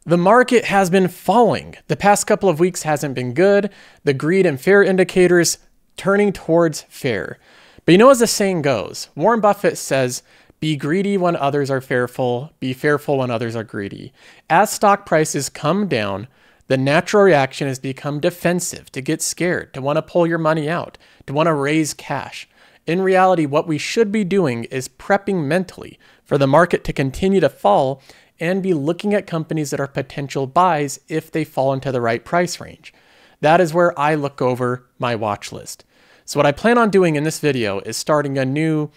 The market has been falling. The past couple of weeks hasn't been good. The greed and fear indicators turning towards fear. But you know, as the saying goes, Warren Buffett says, be greedy when others are fearful, be fearful when others are greedy. As stock prices come down, the natural reaction has become defensive, to get scared, to want to pull your money out, to want to raise cash. In reality, what we should be doing is prepping mentally for the market to continue to fall and be looking at companies that are potential buys if they fall into the right price range. That is where I look over my watch list. So what I plan on doing in this video is starting a new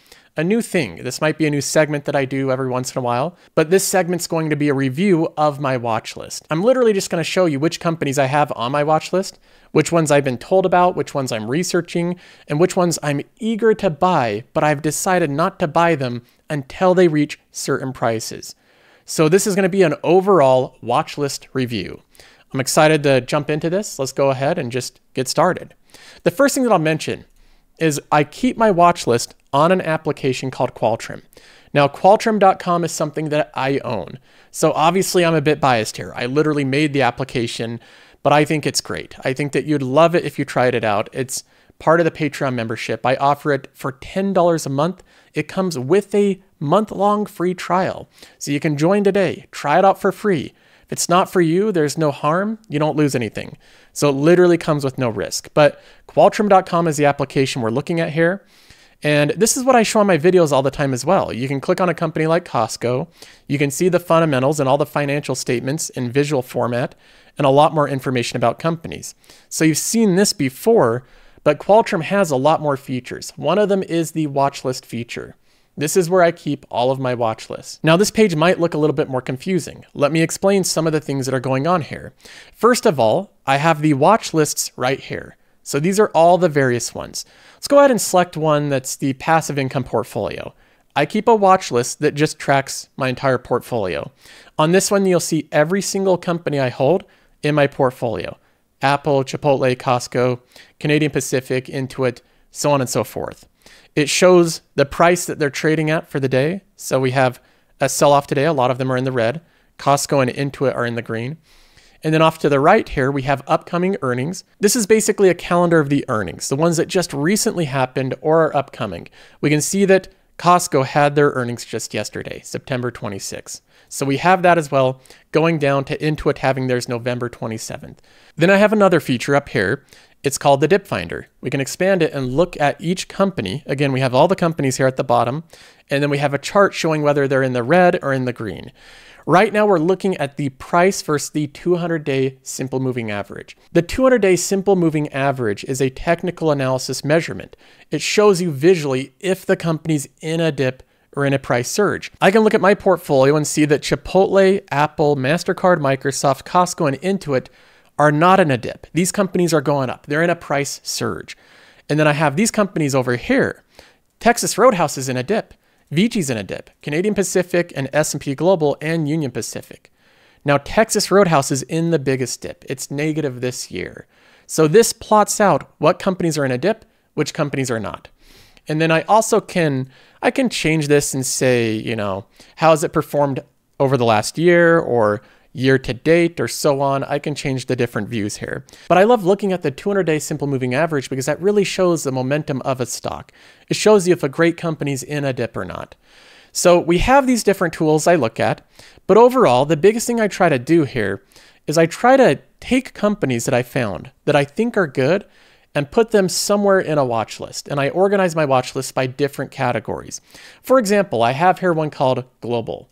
thing. This might be a new segment that I do every once in a while, but this segment's going to be a review of my watch list. I'm literally just going to show you which companies I have on my watch list, which ones I've been told about, which ones I'm researching, and which ones I'm eager to buy, but I've decided not to buy them until they reach certain prices. So this is going to be an overall watch list review. I'm excited to jump into this. Let's go ahead and just get started. The first thing that I'll mention is I keep my watch list on an application called Qualtrim. Now, Qualtrim.com is something that I own. So obviously I'm a bit biased here. I literally made the application, but I think it's great. I think that you'd love it if you tried it out. It's part of the Patreon membership. I offer it for $10 a month. It comes with a month-long free trial. So you can join today, try it out for free. If it's not for you, there's no harm, you don't lose anything. So it literally comes with no risk. But Qualtrim.com is the application we're looking at here. And this is what I show on my videos all the time as well. You can click on a company like Costco. You can see the fundamentals and all the financial statements in visual format and a lot more information about companies. So you've seen this before, but Qualtrim has a lot more features. One of them is the watch list feature. This is where I keep all of my watch lists. Now, this page might look a little bit more confusing. Let me explain some of the things that are going on here. First of all, I have the watch lists right here. So these are all the various ones. Let's go ahead and select one that's the passive income portfolio. I keep a watch list that just tracks my entire portfolio. On this one, you'll see every single company I hold in my portfolio. Apple, Chipotle, Costco, Canadian Pacific, Intuit, so on and so forth. It shows the price that they're trading at for the day. So we have a sell-off today. A lot of them are in the red. Costco and Intuit are in the green. And then off to the right here, we have upcoming earnings. This is basically a calendar of the earnings, the ones that just recently happened or are upcoming. We can see that Costco had their earnings just yesterday, September 26th. So we have that as well, going down to Intuit having theirs November 27th. Then I have another feature up here. It's called the Dip Finder. We can expand it and look at each company. Again, we have all the companies here at the bottom, and then we have a chart showing whether they're in the red or in the green. Right now, we're looking at the price versus the 200-day simple moving average. The 200-day simple moving average is a technical analysis measurement. It shows you visually if the company's in a dip or in a price surge. I can look at my portfolio and see that Chipotle, Apple, MasterCard, Microsoft, Costco, and Intuit are not in a dip. These companies are going up. They're in a price surge. And then I have these companies over here. Texas Roadhouse is in a dip. Vichi's in a dip. Canadian Pacific and S&P Global and Union Pacific. Now, Texas Roadhouse is in the biggest dip. It's negative this year. So this plots out what companies are in a dip, which companies are not. And then I also can change this and say, you know, how has it performed over the last year or year to date or so on. I can change the different views here. But I love looking at the 200-day simple moving average because that really shows the momentum of a stock. It shows you if a great company's in a dip or not. So we have these different tools I look at, but overall, the biggest thing I try to do here is I try to take companies that I found that I think are good and put them somewhere in a watch list. And I organize my watch list by different categories. For example, I have here one called Global.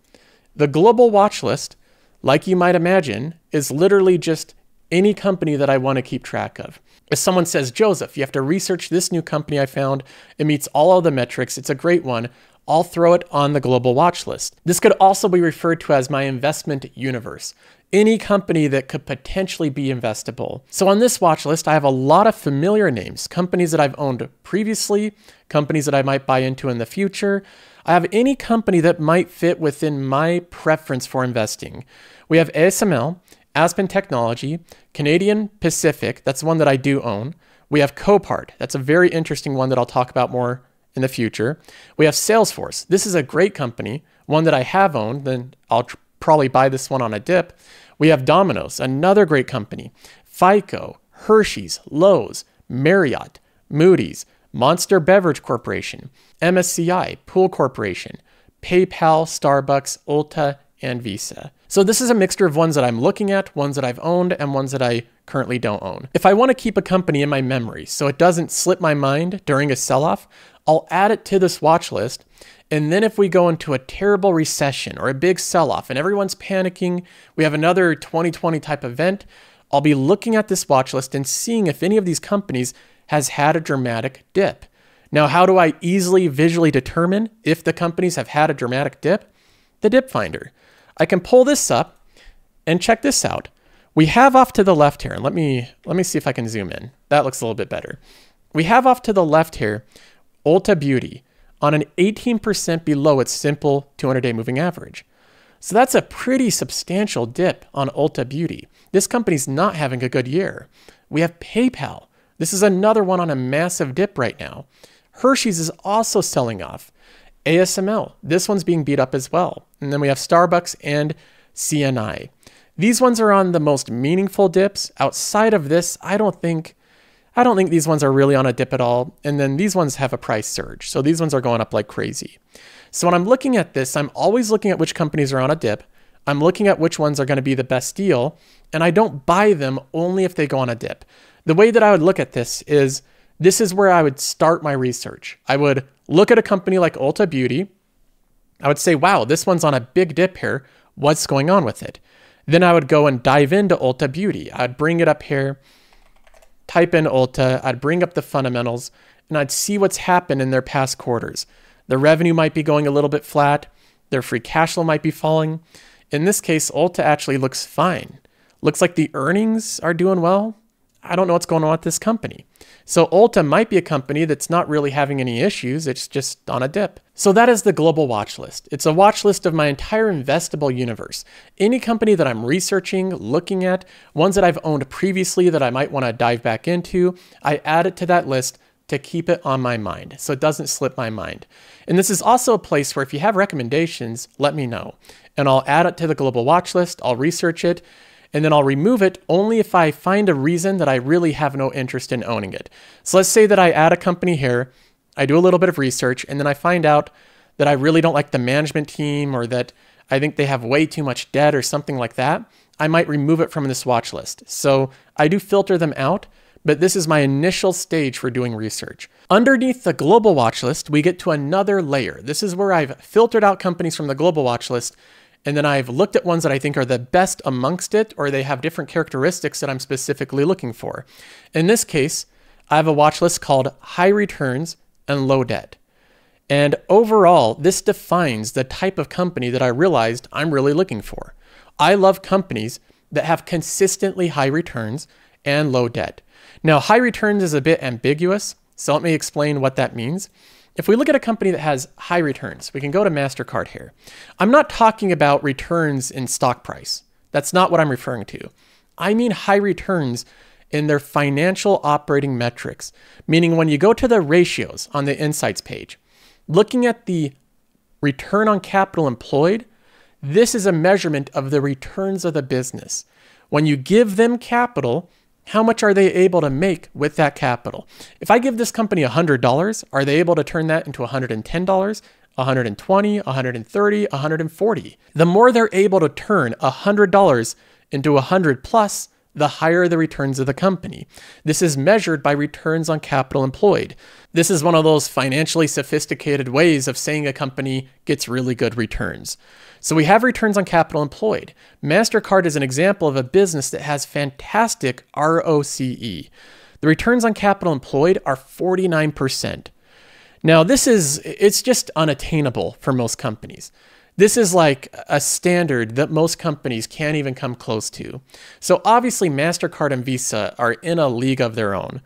The Global watch list, like you might imagine, is literally just any company that I want to keep track of. If someone says, Joseph, you have to research this new company I found, it meets all of the metrics, it's a great one, I'll throw it on the global watch list. This could also be referred to as my investment universe. Any company that could potentially be investable. So on this watch list, I have a lot of familiar names, companies that I've owned previously, companies that I might buy into in the future. I have any company that might fit within my preference for investing. We have ASML, Aspen Technology, Canadian Pacific, that's one that I do own. We have Copart, that's a very interesting one that I'll talk about more in the future. We have Salesforce. This is a great company, one that I have owned, then I'll probably buy this one on a dip. We have Domino's, another great company, FICO, Hershey's, Lowe's, Marriott, Moody's, Monster Beverage Corporation, MSCI, Pool Corporation, PayPal, Starbucks, Ulta, and Visa. So this is a mixture of ones that I'm looking at, ones that I've owned, and ones that I currently don't own. If I want to keep a company in my memory so it doesn't slip my mind during a sell-off, I'll add it to this watch list. And then if we go into a terrible recession or a big sell-off and everyone's panicking, we have another 2020 type event, I'll be looking at this watch list and seeing if any of these companies has had a dramatic dip. Now, how do I easily visually determine if the companies have had a dramatic dip? The dip finder. I can pull this up and check this out. We have off to the left here, and let me see if I can zoom in. That looks a little bit better. We have off to the left here, Ulta Beauty on an 18% below its simple 200-day moving average. So that's a pretty substantial dip on Ulta Beauty. This company's not having a good year. We have PayPal. This is another one on a massive dip right now. Hershey's is also selling off. ASML, this one's being beat up as well. And then we have Starbucks and CNI. These ones are on the most meaningful dips. Outside of this, I don't think these ones are really on a dip at all. And then these ones have a price surge. So these ones are going up like crazy. So when I'm looking at this, I'm always looking at which companies are on a dip. I'm looking at which ones are going to be the best deal. And I don't buy them only if they go on a dip. The way that I would look at this is where I would start my research. I would look at a company like Ulta Beauty. I would say, wow, this one's on a big dip here. What's going on with it? Then I would go and dive into Ulta Beauty. I'd bring it up here, type in Ulta, I'd bring up the fundamentals, and I'd see what's happened in their past quarters. The revenue might be going a little bit flat. Their free cash flow might be falling. In this case, Ulta actually looks fine. Looks like the earnings are doing well. I don't know what's going on with this company. So Ulta might be a company that's not really having any issues. It's just on a dip. So that is the global watch list. It's a watch list of my entire investable universe. Any company that I'm researching, looking at, ones that I've owned previously that I might want to dive back into, I add it to that list to keep it on my mind so it doesn't slip my mind. And this is also a place where if you have recommendations, let me know. And I'll add it to the global watch list. I'll research it. And then I'll remove it only if I find a reason that I really have no interest in owning it. So let's say that I add a company here, I do a little bit of research, and then I find out that I really don't like the management team or that I think they have way too much debt or something like that. I might remove it from this watch list. So I do filter them out, but this is my initial stage for doing research. Underneath the global watch list, we get to another layer. This is where I've filtered out companies from the global watch list. And then I've looked at ones that I think are the best amongst it, or they have different characteristics that I'm specifically looking for. In this case, I have a watch list called high returns and low debt. And overall, this defines the type of company that I realized I'm really looking for. I love companies that have consistently high returns and low debt. Now, high returns is a bit ambiguous, so let me explain what that means. If we look at a company that has high returns, we can go to MasterCard here. I'm not talking about returns in stock price. That's not what I'm referring to. I mean high returns in their financial operating metrics, meaning when you go to the ratios on the insights page, looking at the return on capital employed, this is a measurement of the returns of the business. When you give them capital, how much are they able to make with that capital? If I give this company $100, are they able to turn that into $110, $120, $130, $140? The more they're able to turn $100 into $100 plus, the higher the returns of the company. This is measured by returns on capital employed. This is one of those financially sophisticated ways of saying a company gets really good returns. So we have returns on capital employed. MasterCard is an example of a business that has fantastic ROCE. The returns on capital employed are 49%. Now it's just unattainable for most companies. This is like a standard that most companies can't even come close to. So obviously MasterCard and Visa are in a league of their own.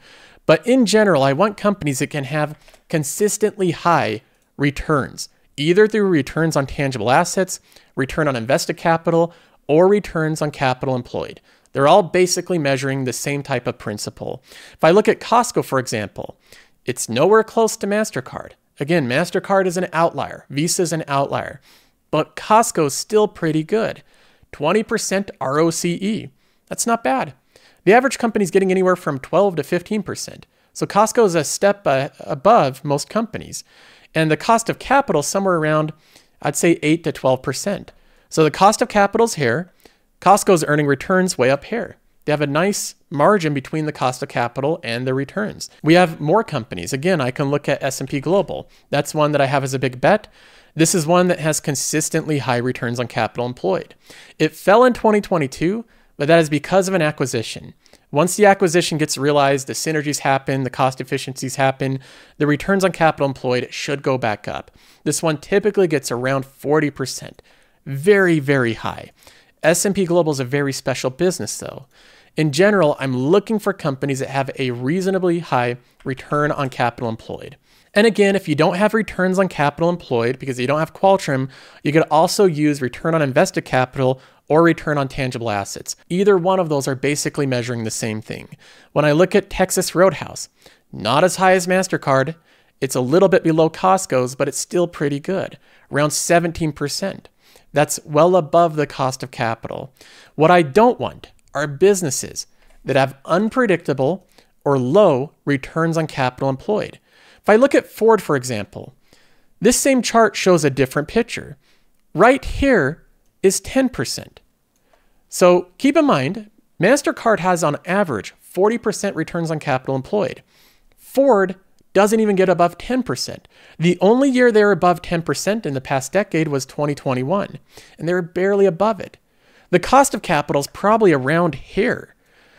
But in general, I want companies that can have consistently high returns, either through returns on tangible assets, return on invested capital, or returns on capital employed. They're all basically measuring the same type of principle. If I look at Costco, for example, it's nowhere close to MasterCard. Again, MasterCard is an outlier. Visa is an outlier. But Costco's still pretty good. 20% ROCE. That's not bad. The average company is getting anywhere from 12 to 15%. So Costco is a step above most companies. And the cost of capital somewhere around, I'd say 8 to 12%. So the cost of capital is here. Costco's earning returns way up here. They have a nice margin between the cost of capital and the returns. We have more companies. Again, I can look at S&P Global. That's one that I have as a big bet. This is one that has consistently high returns on capital employed. It fell in 2022, but that is because of an acquisition. Once the acquisition gets realized, the synergies happen, the cost efficiencies happen, the returns on capital employed should go back up. This one typically gets around 40%. Very, very high. S&P Global is a very special business though. In general, I'm looking for companies that have a reasonably high return on capital employed. And again, if you don't have returns on capital employed because you don't have Qualtrim, you could also use return on invested capital or return on tangible assets. Either one of those are basically measuring the same thing. When I look at Texas Roadhouse, not as high as MasterCard, it's a little bit below Costco's, but it's still pretty good, around 17%. That's well above the cost of capital. What I don't want are businesses that have unpredictable or low returns on capital employed. If I look at Ford, for example, this same chart shows a different picture. Right here is 10%. So keep in mind, MasterCard has on average 40% returns on capital employed. Ford doesn't even get above 10%. The only year they were above 10% in the past decade was 2021, and they were barely above it. The cost of capital is probably around here.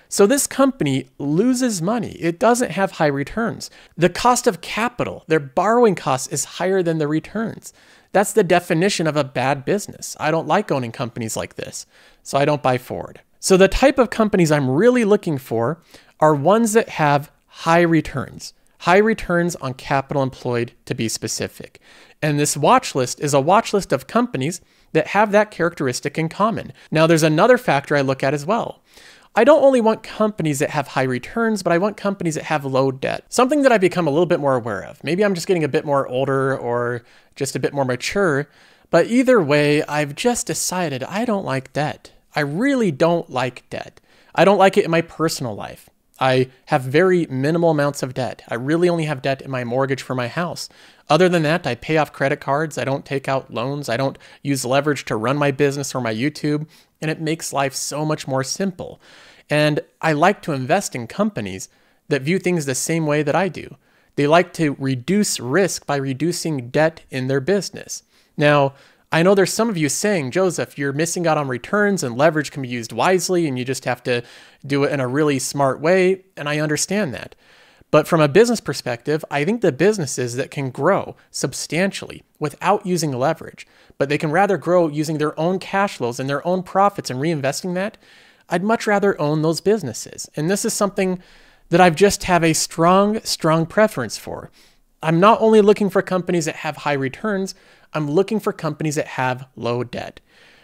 So this company loses money. It doesn't have high returns. The cost of capital, their borrowing cost, is higher than the returns. That's the definition of a bad business. I don't like owning companies like this, so I don't buy Ford. So the type of companies I'm really looking for are ones that have high returns on capital employed to be specific. And this watch list is a watch list of companies that have that characteristic in common. Now, there's another factor I look at as well. I don't only want companies that have high returns, but I want companies that have low debt. Something that I've become a little bit more aware of. Maybe I'm just getting a bit more older or just a bit more mature, but either way, I've just decided I don't like debt. I really don't like debt. I don't like it in my personal life. I have very minimal amounts of debt. I really only have debt in my mortgage for my house. Other than that, I pay off credit cards. I don't take out loans. I don't use leverage to run my business or my YouTube. And it makes life so much more simple. And I like to invest in companies that view things the same way that I do. They like to reduce risk by reducing debt in their business. Now, I know there's some of you saying, Joseph, you're missing out on returns and leverage can be used wisely and you just have to do it in a really smart way. And I understand that. But from a business perspective, I think the businesses that can grow substantially without using leverage, but they can rather grow using their own cash flows and their own profits and reinvesting that, I'd much rather own those businesses. And this is something that I've just have a strong preference for. I'm not only looking for companies that have high returns, I'm looking for companies that have low debt.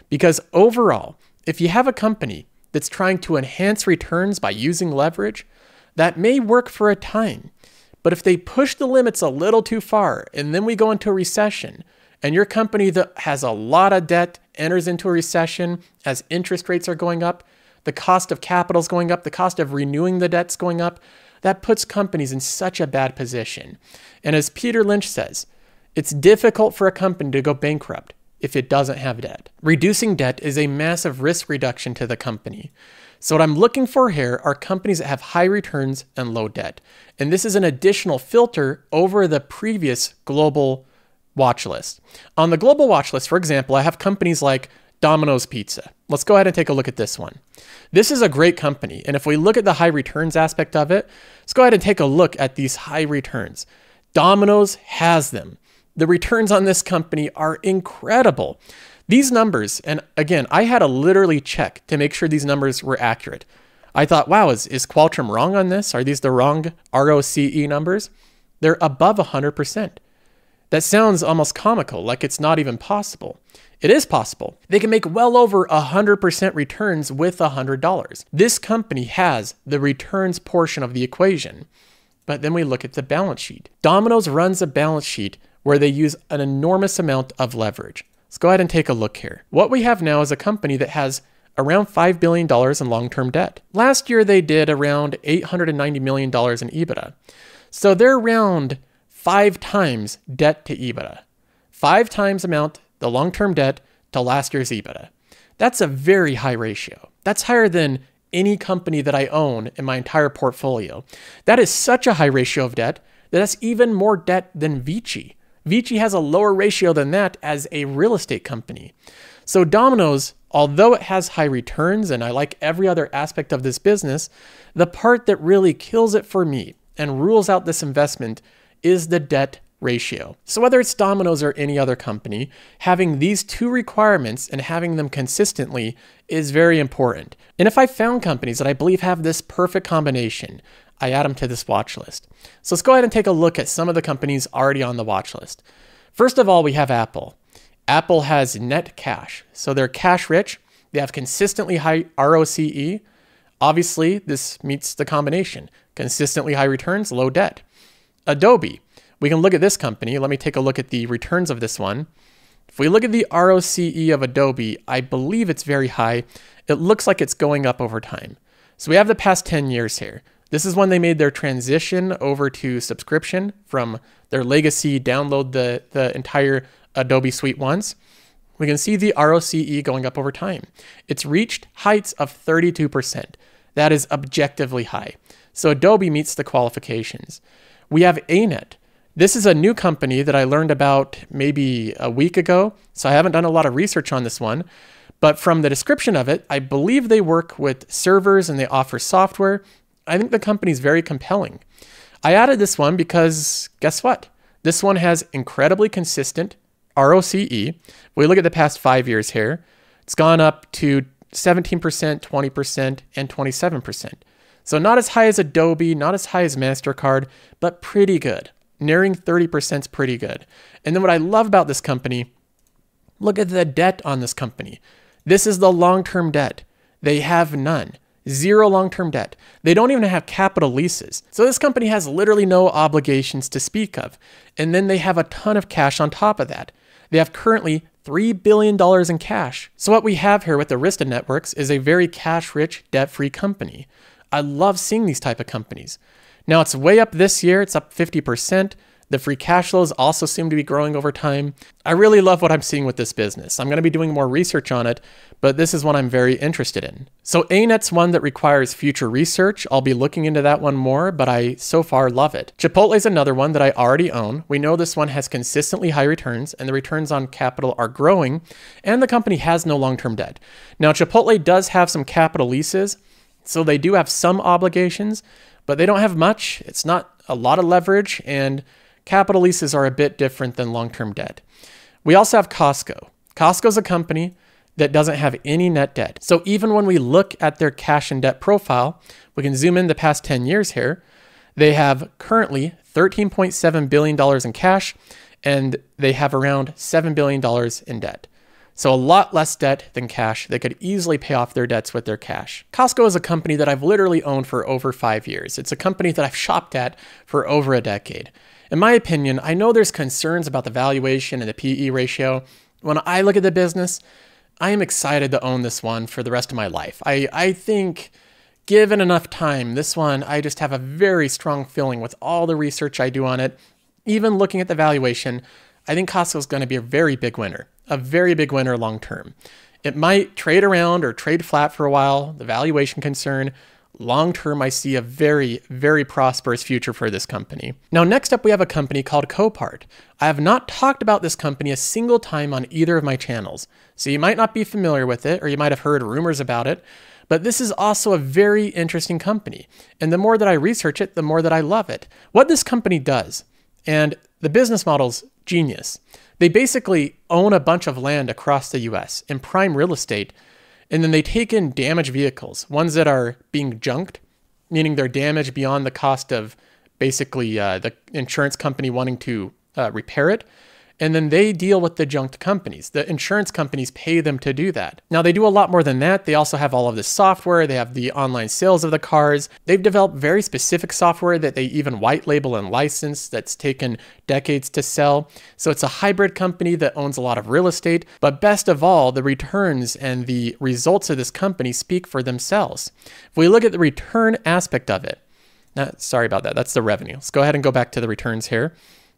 Because overall, if you have a company that's trying to enhance returns by using leverage, that may work for a time. But if they push the limits a little too far and then we go into a recession and your company that has a lot of debt enters into a recession as interest rates are going up, the cost of capital is going up, the cost of renewing the debt's going up, that puts companies in such a bad position. And as Peter Lynch says, it's difficult for a company to go bankrupt if it doesn't have debt. Reducing debt is a massive risk reduction to the company. So what I'm looking for here are companies that have high returns and low debt. And this is an additional filter over the previous global watch list. On the global watch list, for example, I have companies like Domino's Pizza. Let's go ahead and take a look at this one. This is a great company. And if we look at the high returns aspect of it, let's go ahead and take a look at these high returns. Domino's has them. The returns on this company are incredible. These numbers, and again, I had to literally check to make sure these numbers were accurate. I thought, wow, is Qualtrim wrong on this? Are these the wrong ROCE numbers? They're above 100%. That sounds almost comical, like it's not even possible. It is possible. They can make well over 100% returns with $100. This company has the returns portion of the equation. But then we look at the balance sheet. Domino's runs a balance sheet where they use an enormous amount of leverage. Let's go ahead and take a look here. What we have now is a company that has around $5 billion in long-term debt. Last year, they did around $890 million in EBITDA. So they're around 5 times debt to EBITDA. 5 times amount, the long-term debt to last year's EBITDA. That's a very high ratio. That's higher than any company that I own in my entire portfolio. That is such a high ratio of debt that that's even more debt than Vici. Vici has a lower ratio than that as a real estate company. So Domino's, although it has high returns and I like every other aspect of this business, the part that really kills it for me and rules out this investment is the debt ratio. So whether it's Domino's or any other company, having these 2 requirements and having them consistently is very important. And if I found companies that I believe have this perfect combination, I add them to this watch list. So let's go ahead and take a look at some of the companies already on the watch list. First of all, we have Apple. Apple has net cash. So they're cash rich. They have consistently high ROCE. Obviously, this meets the combination. Consistently high returns, low debt. Adobe. We can look at this company. Let me take a look at the returns of this one. If we look at the ROCE of Adobe, I believe it's very high. It looks like it's going up over time. So we have the past 10 years here. This is when they made their transition over to subscription from their legacy download the entire Adobe suite once. We can see the ROCE going up over time. It's reached heights of 32%. That is objectively high. So Adobe meets the qualifications. We have ANET. This is a new company that I learned about maybe a week ago, so I haven't done a lot of research on this one. But from the description of it, I believe they work with servers and they offer software. I think the company is very compelling. I added this one because guess what? This one has incredibly consistent ROCE. We look at the past 5 years here. It's gone up to 17%, 20%, and 27%. So not as high as Adobe, not as high as MasterCard, but pretty good. Nearing 30% is pretty good. And then what I love about this company, look at the debt on this company. This is the long-term debt. They have none. 0 long-term debt. They don't even have capital leases. So this company has literally no obligations to speak of. And then they have a ton of cash on top of that. They have currently $3 billion in cash. So what we have here with Arista Networks is a very cash-rich, debt-free company. I love seeing these type of companies. Now it's way up this year. It's up 50%. The free cash flows also seem to be growing over time. I really love what I'm seeing with this business. I'm going to be doing more research on it, but this is one I'm very interested in. So ANET's one that requires future research. I'll be looking into that one more, but I so far love it. Chipotle is another one that I already own. We know this one has consistently high returns and the returns on capital are growing and the company has no long-term debt. Now Chipotle does have some capital leases, so they do have some obligations, but they don't have much. It's not a lot of leverage and capital leases are a bit different than long-term debt. We also have Costco. Costco is a company that doesn't have any net debt. So even when we look at their cash and debt profile, we can zoom in the past 10 years here. They have currently $13.7 billion in cash and they have around $7 billion in debt. So a lot less debt than cash. They could easily pay off their debts with their cash. Costco is a company that I've literally owned for over 5 years. It's a company that I've shopped at for over a decade. In my opinion, I know there's concerns about the valuation and the PE ratio. When I look at the business, I am excited to own this one for the rest of my life. I think given enough time, this one, I just have a very strong feeling with all the research I do on it. Even looking at the valuation, I think Costco is going to be a very big winner long term. It might trade around or trade flat for a while, the valuation concern. Long term, I see a very, very prosperous future for this company. Now, next up, we have a company called Copart. I have not talked about this company a single time on either of my channels, so you might not be familiar with it, or you might have heard rumors about it, but this is also a very interesting company. And the more that I research it, the more that I love it. What this company does, and the business model's genius. They basically own a bunch of land across the US in prime real estate, and then they take in damaged vehicles, ones that are being junked, meaning they're damaged beyond the cost of basically the insurance company wanting to repair it. And then they deal with the junked companies. The insurance companies pay them to do that. Now, they do a lot more than that. They also have all of this software. They have the online sales of the cars. They've developed very specific software that they even white label and license that's taken decades to sell. So it's a hybrid company that owns a lot of real estate. But best of all, the returns and the results of this company speak for themselves. If we look at the return aspect of it, sorry about that. That's the revenue. Let's go ahead and go back to the returns here.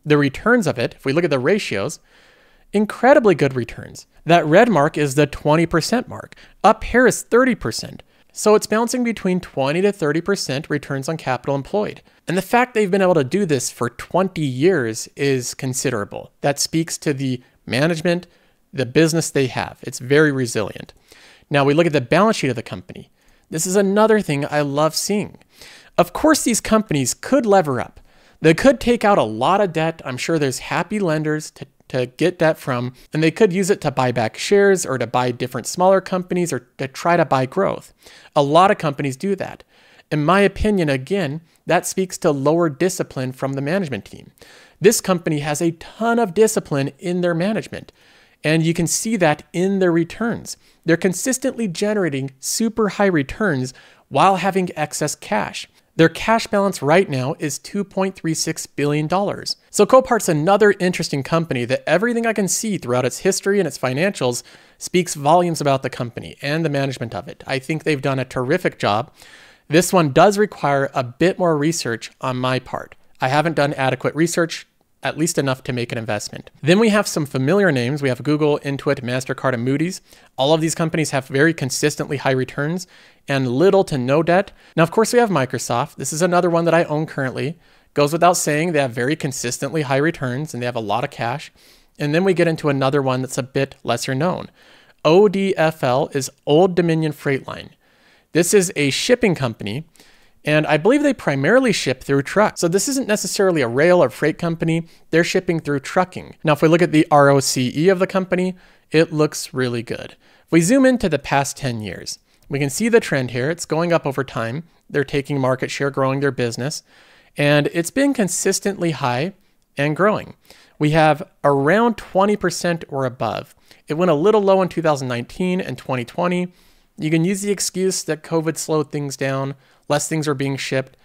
The returns of it, if we look at the ratios, incredibly good returns. That red mark is the 20% mark. Up here is 30%. So it's bouncing between 20 to 30% returns on capital employed. And the fact they've been able to do this for 20 years is considerable. That speaks to the management, the business they have. It's very resilient. Now we look at the balance sheet of the company. This is another thing I love seeing. Of course, these companies could lever up. They could take out a lot of debt. I'm sure there's happy lenders to get debt from, and they could use it to buy back shares or to buy different smaller companies or to try to buy growth. A lot of companies do that. In my opinion, again, that speaks to lower discipline from the management team. This company has a ton of discipline in their management, and you can see that in their returns. They're consistently generating super high returns while having excess cash. Their cash balance right now is $2.36 billion. So Copart's another interesting company that everything I can see throughout its history and its financials speaks volumes about the company and the management of it. I think they've done a terrific job. This one does require a bit more research on my part. I haven't done adequate research, at least enough to make an investment. Then we have some familiar names. We have Google, Intuit, MasterCard, and Moody's. All of these companies have very consistently high returns and little to no debt. Now, of course, we have Microsoft. This is another one that I own currently. Goes without saying, they have very consistently high returns and they have a lot of cash. And then we get into another one that's a bit lesser known. ODFL is Old Dominion Freight Line. This is a shipping company, and I believe they primarily ship through trucks. So this isn't necessarily a rail or freight company. They're shipping through trucking. Now, if we look at the ROCE of the company, it looks really good. If we zoom into the past 10 years, we can see the trend here. It's going up over time. They're taking market share, growing their business, and it's been consistently high and growing. We have around 20% or above. It went a little low in 2019 and 2020. You can use the excuse that COVID slowed things down, less things are being shipped.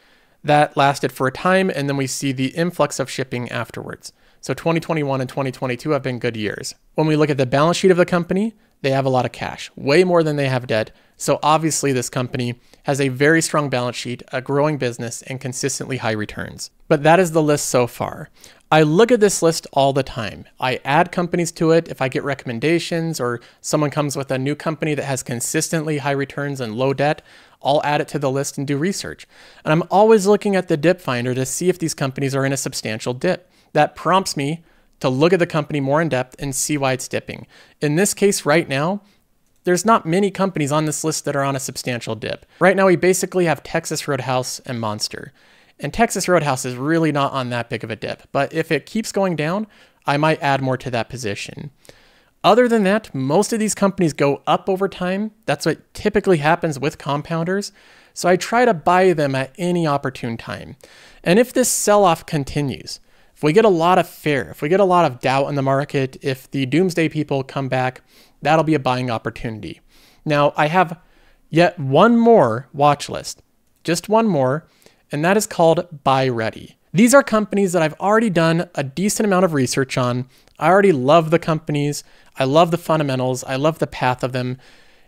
That lasted for a time, and then we see the influx of shipping afterwards. So 2021 and 2022 have been good years. When we look at the balance sheet of the company, they have a lot of cash, way more than they have debt. So obviously this company has a very strong balance sheet, a growing business, and consistently high returns. But that is the list so far. I look at this list all the time. I add companies to it if I get recommendations or someone comes with a new company that has consistently high returns and low debt. I'll add it to the list and do research. And I'm always looking at the dip finder to see if these companies are in a substantial dip. That prompts me to look at the company more in depth and see why it's dipping. In this case right now, there's not many companies on this list that are on a substantial dip. Right now, we basically have Texas Roadhouse and Monster. And Texas Roadhouse is really not on that big of a dip. But if it keeps going down, I might add more to that position. Other than that, most of these companies go up over time. That's what typically happens with compounders. So I try to buy them at any opportune time. And if this sell-off continues, if we get a lot of fear, if we get a lot of doubt in the market, if the doomsday people come back, that'll be a buying opportunity. Now, I have yet one more watch list, just one more, and that is called Buy Ready. These are companies that I've already done a decent amount of research on. I already love the companies. I love the fundamentals. I love the path of them.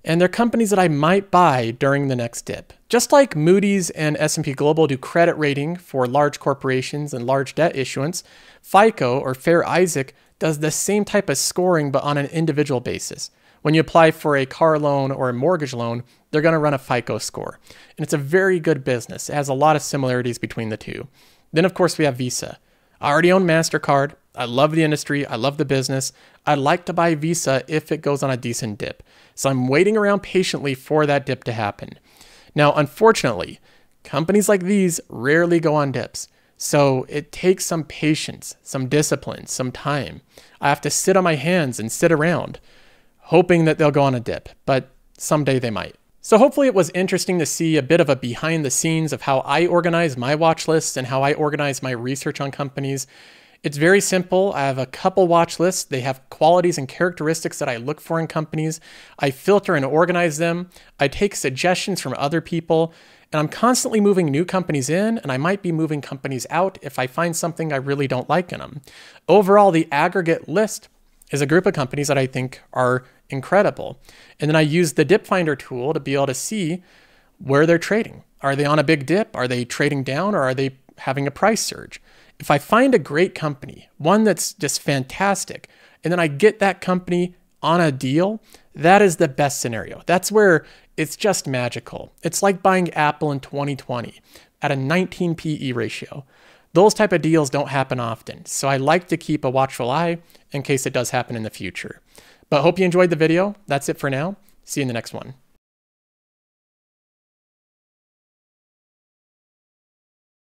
And they're companies that I might buy during the next dip. Just like Moody's and S&P Global do credit rating for large corporations and large debt issuance, FICO or Fair Isaac does the same type of scoring but on an individual basis. When you apply for a car loan or a mortgage loan, they're going to run a FICO score. And it's a very good business. It has a lot of similarities between the two. Then, of course, we have Visa. I already own MasterCard. I love the industry. I love the business. I'd like to buy Visa if it goes on a decent dip. So I'm waiting around patiently for that dip to happen. Now, unfortunately, companies like these rarely go on dips. So it takes some patience, some discipline, some time. I have to sit on my hands and sit around, hoping that they'll go on a dip, but someday they might. So hopefully it was interesting to see a bit of a behind the scenes of how I organize my watch lists and how I organize my research on companies. It's very simple. I have a couple watch lists. They have qualities and characteristics that I look for in companies. I filter and organize them. I take suggestions from other people, and I'm constantly moving new companies in, and I might be moving companies out if I find something I really don't like in them. Overall, the aggregate list is a group of companies that I think are incredible. And then I use the dip finder tool to be able to see where they're trading. Are they on a big dip? Are they trading down, or are they having a price surge? If I find a great company, one that's just fantastic, and then I get that company on a deal, that is the best scenario. That's where it's just magical. It's like buying Apple in 2020 at a 19 PE ratio. Those type of deals don't happen often, so I like to keep a watchful eye in case it does happen in the future. But hope you enjoyed the video. That's it for now. See you in the next one.